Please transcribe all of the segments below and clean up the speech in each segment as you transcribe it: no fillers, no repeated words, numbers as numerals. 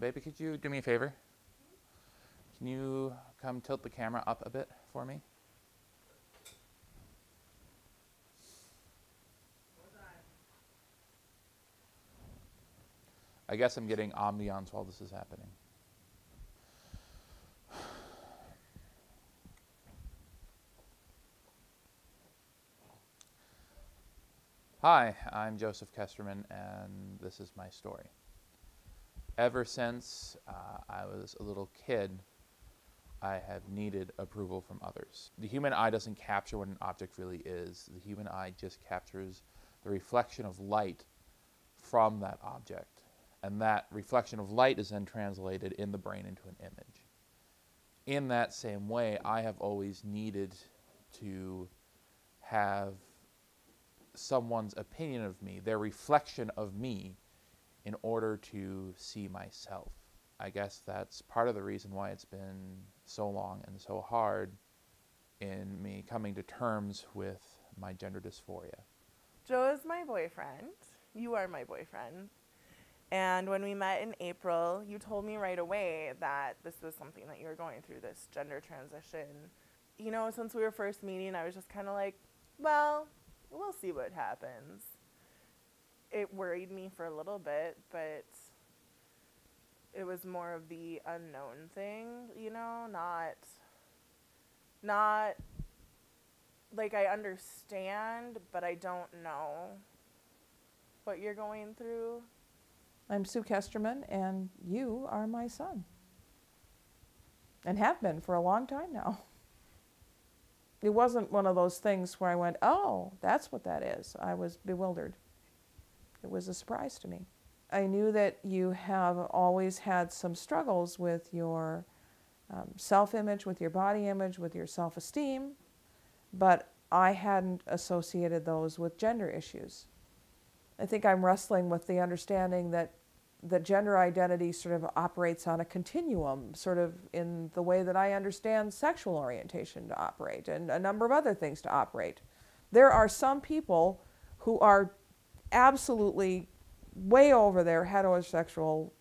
Baby, could you do me a favor? Can you come tilt the camera up a bit for me? I guess I'm getting ambiance while this is happening. Hi, I'm Joseph Kesterman, and this is my story. Ever since I was a little kid, I have needed approval from others. The human eye doesn't capture what an object really is. The human eye just captures the reflection of light from that object. And that reflection of light is then translated in the brain into an image. In that same way, I have always needed to have someone's opinion of me, their reflection of me, in order to see myself. I guess that's part of the reason why it's been so long and so hard in me coming to terms with my gender dysphoria. Joe is my boyfriend. You are my boyfriend. And when we met in April, you told me right away that this was something that you were going through, this gender transition. You know, since we were first meeting, I was just kind of like, well, we'll see what happens. It worried me for a little bit, but it was more of the unknown thing, you know, not like I understand, but I don't know what you're going through. I'm Sue Kesterman, and you are my son. And have been for a long time now. It wasn't one of those things where I went, oh, that's what that is. I was bewildered. It was a surprise to me. I knew that you have always had some struggles with your self-image, with your body image, with your self-esteem, but I hadn't associated those with gender issues. I think I'm wrestling with the understanding that gender identity sort of operates on a continuum, sort of in the way that I understand sexual orientation to operate and a number of other things to operate. There are some people who are absolutely way over their heterosexual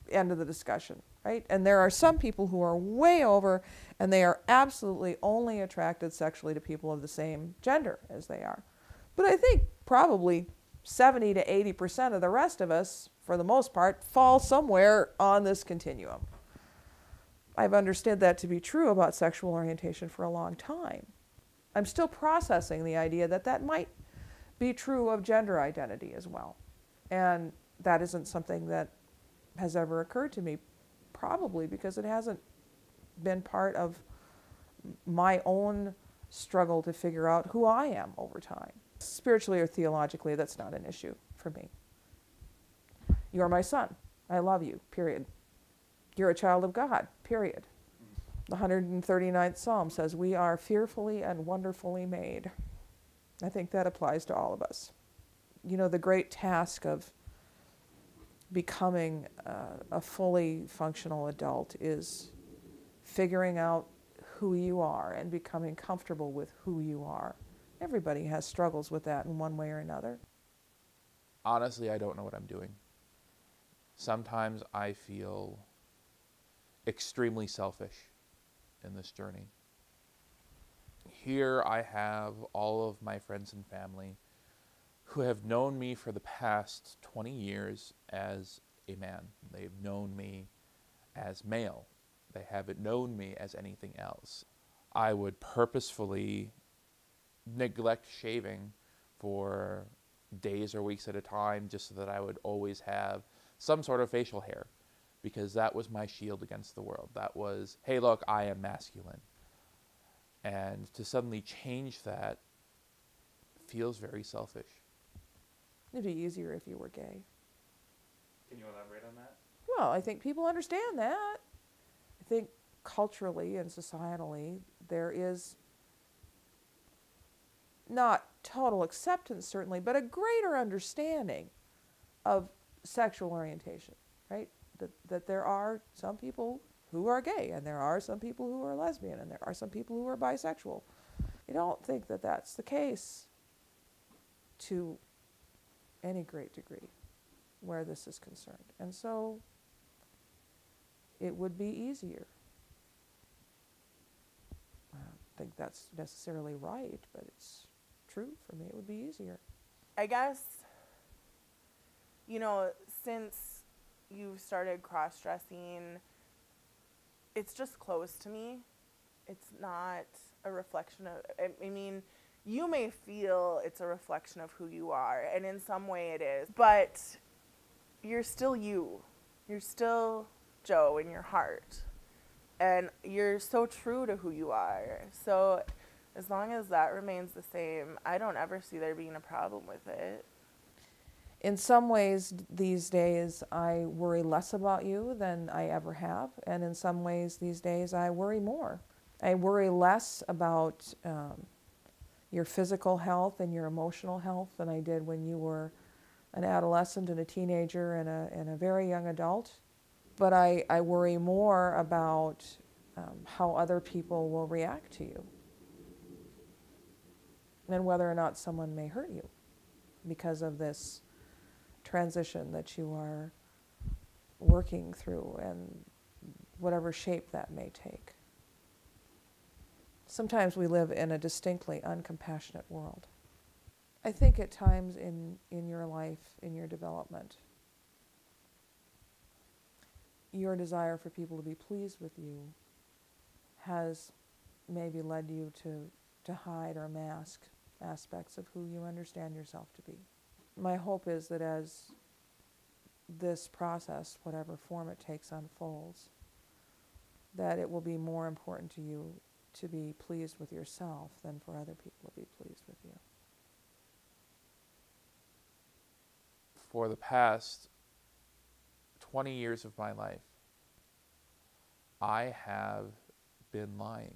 end of the discussion, right? And there are some people who are way over and they are absolutely only attracted sexually to people of the same gender as they are. But I think probably 70 to 80% of the rest of us, for the most part, fall somewhere on this continuum. I've understood that to be true about sexual orientation for a long time. I'm still processing the idea that that might be true of gender identity as well. And that isn't something that has ever occurred to me, probably because it hasn't been part of my own struggle to figure out who I am over time. Spiritually or theologically, that's not an issue for me. You're my son. I love you, period. You're a child of God, period. The 139th Psalm says, we are fearfully and wonderfully made. I think that applies to all of us. You know, the great task of becoming a fully functional adult is figuring out who you are and becoming comfortable with who you are. Everybody has struggles with that in one way or another. Honestly, I don't know what I'm doing. Sometimes I feel extremely selfish in this journey. Here I have all of my friends and family who have known me for the past 20 years as a man. They've known me as male. They haven't known me as anything else. I would purposefully neglect shaving for days or weeks at a time just so that I would always have some sort of facial hair, because that was my shield against the world. That was, hey, look, I am masculine. And to suddenly change that feels very selfish. It'd be easier if you were gay. Can you elaborate on that? Well, I think people understand that. I think culturally and societally there is not total acceptance, certainly, but a greater understanding of sexual orientation, right? That there are some people who are gay, and there are some people who are lesbian, and there are some people who are bisexual. I don't think that that's the case to any great degree where this is concerned. And so it would be easier. I don't think that's necessarily right, but it's true for me. It would be easier. I guess, you know, since you've started cross-dressing, it's just close to me. It's not a reflection of, I mean, you may feel it's a reflection of who you are, and in some way it is, but you're still you. You're still Joe in your heart, and you're so true to who you are. So as long as that remains the same, I don't ever see there being a problem with it. In some ways these days I worry less about you than I ever have, and in some ways these days I worry more. I worry less about your physical health and your emotional health than I did when you were an adolescent and a teenager and a very young adult. But I worry more about how other people will react to you and whether or not someone may hurt you because of this transition that you are working through and whatever shape that may take. Sometimes we live in a distinctly uncompassionate world. I think at times in your life, in your development, your desire for people to be pleased with you has maybe led you to hide or mask aspects of who you understand yourself to be. My hope is that as this process, whatever form it takes, unfolds, that it will be more important to you to be pleased with yourself than for other people to be pleased with you. For the past 20 years of my life, I have been lying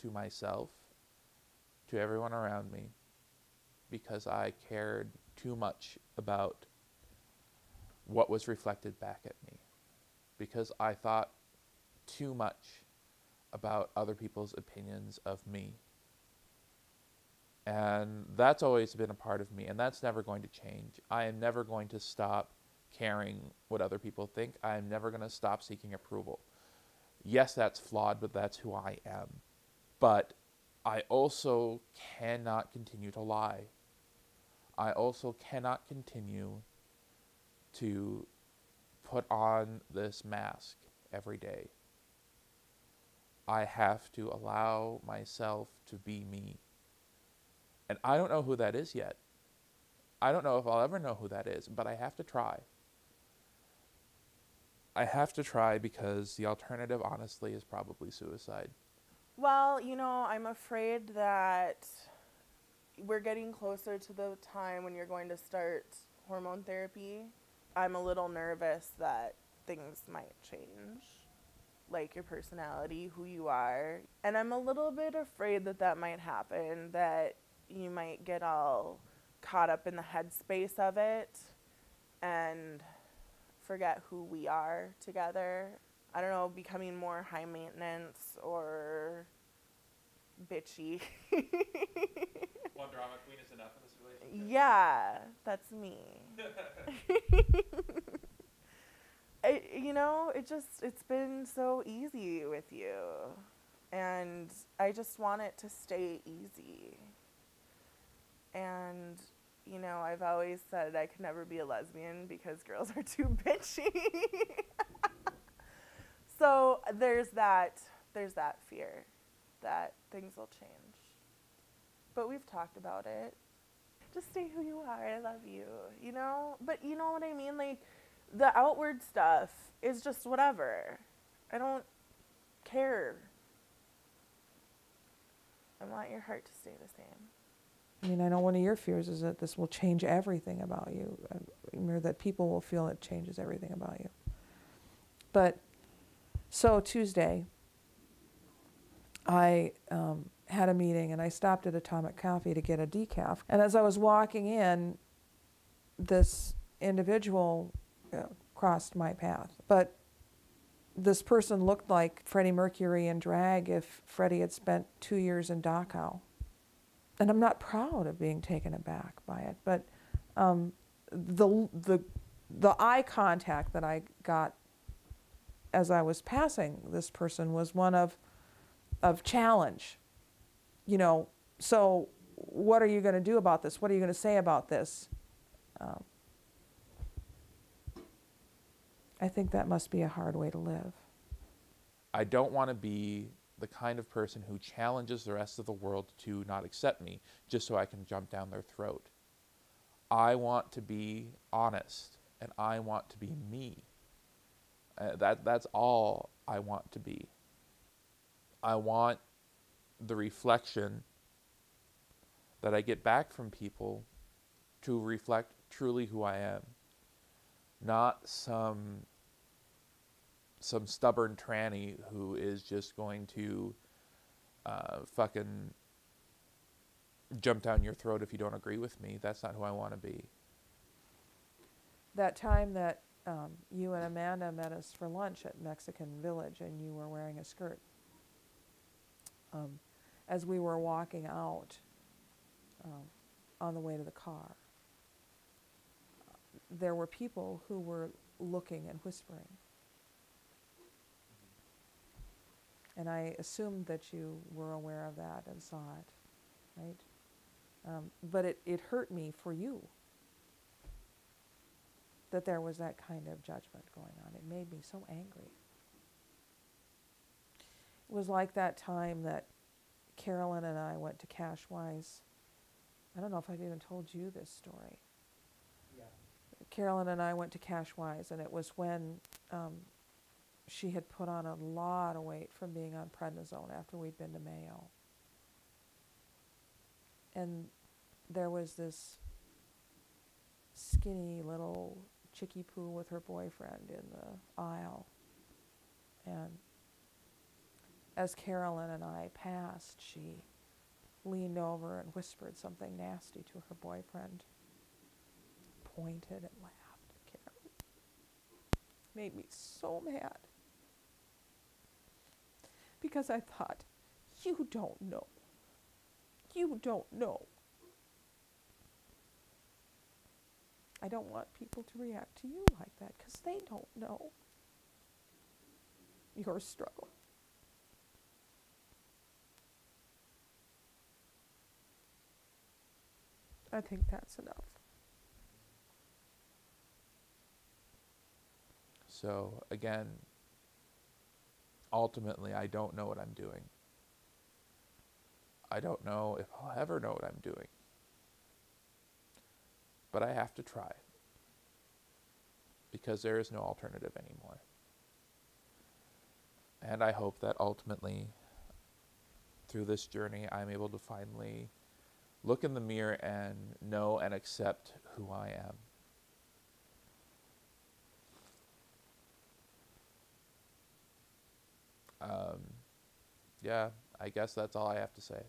to myself, to everyone around me, because I cared too much about what was reflected back at me, because I thought too much about other people's opinions of me. And that's always been a part of me, and that's never going to change. I am never going to stop caring what other people think. I am never going to stop seeking approval. Yes, that's flawed, but that's who I am. But I also cannot continue to lie. I also cannot continue to put on this mask every day. I have to allow myself to be me. And I don't know who that is yet. I don't know if I'll ever know who that is, but I have to try. I have to try because the alternative, honestly, is probably suicide. Well, you know, I'm afraid that we're getting closer to the time when you're going to start hormone therapy. I'm a little nervous that things might change, like your personality, who you are. And I'm a little bit afraid that that might happen, that you might get all caught up in the headspace of it and forget who we are together. I don't know, becoming more high maintenance or bitchy. One drama queen is enough in this relationship? Yeah, that's me. You know, it's been so easy with you. And I just want it to stay easy. And, you know, I've always said I could never be a lesbian because girls are too bitchy. So there's that fear that things will change. But we've talked about it. Just stay who you are. I love you, you know? But you know what I mean? Like, the outward stuff is just whatever. I don't care. I want your heart to stay the same. I mean, I know one of your fears is that this will change everything about you, or that people will feel it changes everything about you. But, so Tuesday, I had a meeting and I stopped at Atomic Coffee to get a decaf. And as I was walking in, this individual crossed my path. But this person looked like Freddie Mercury in drag if Freddie had spent 2 years in Dachau. And I'm not proud of being taken aback by it, but the eye contact that I got as I was passing this person was one of challenge. You know, so what are you going to do about this? What are you going to say about this? I think that must be a hard way to live. I don't want to be the kind of person who challenges the rest of the world to not accept me just so I can jump down their throat. I want to be honest, and I want to be me. That's all I want to be. I want the reflection that I get back from people to reflect truly who I am, not some stubborn tranny who is just going to fucking jump down your throat if you don't agree with me. That's not who I want to be. That time that you and Amanda met us for lunch at Mexican Village and you were wearing a skirt, as we were walking out on the way to the car, there were people who were looking and whispering. And I assumed that you were aware of that and saw it, right? But it hurt me for you that there was that kind of judgment going on. It made me so angry. It was like that time that Carolyn and I went to Cashwise. I don't know if I've even told you this story. Yeah. Carolyn and I went to Cashwise, and it was when she had put on a lot of weight from being on prednisone after we'd been to Mayo. And there was this skinny little chickie poo with her boyfriend in the aisle. And as Carolyn and I passed, she leaned over and whispered something nasty to her boyfriend, pointed and laughed at Carolyn. Made me so mad. Because I thought, you don't know. You don't know. I don't want people to react to you like that because they don't know your struggle. I think that's enough. So again, ultimately, I don't know what I'm doing. I don't know if I'll ever know what I'm doing. But I have to try. Because there is no alternative anymore. And I hope that ultimately, through this journey, I'm able to finally look in the mirror and know and accept who I am. Yeah, I guess that's all I have to say.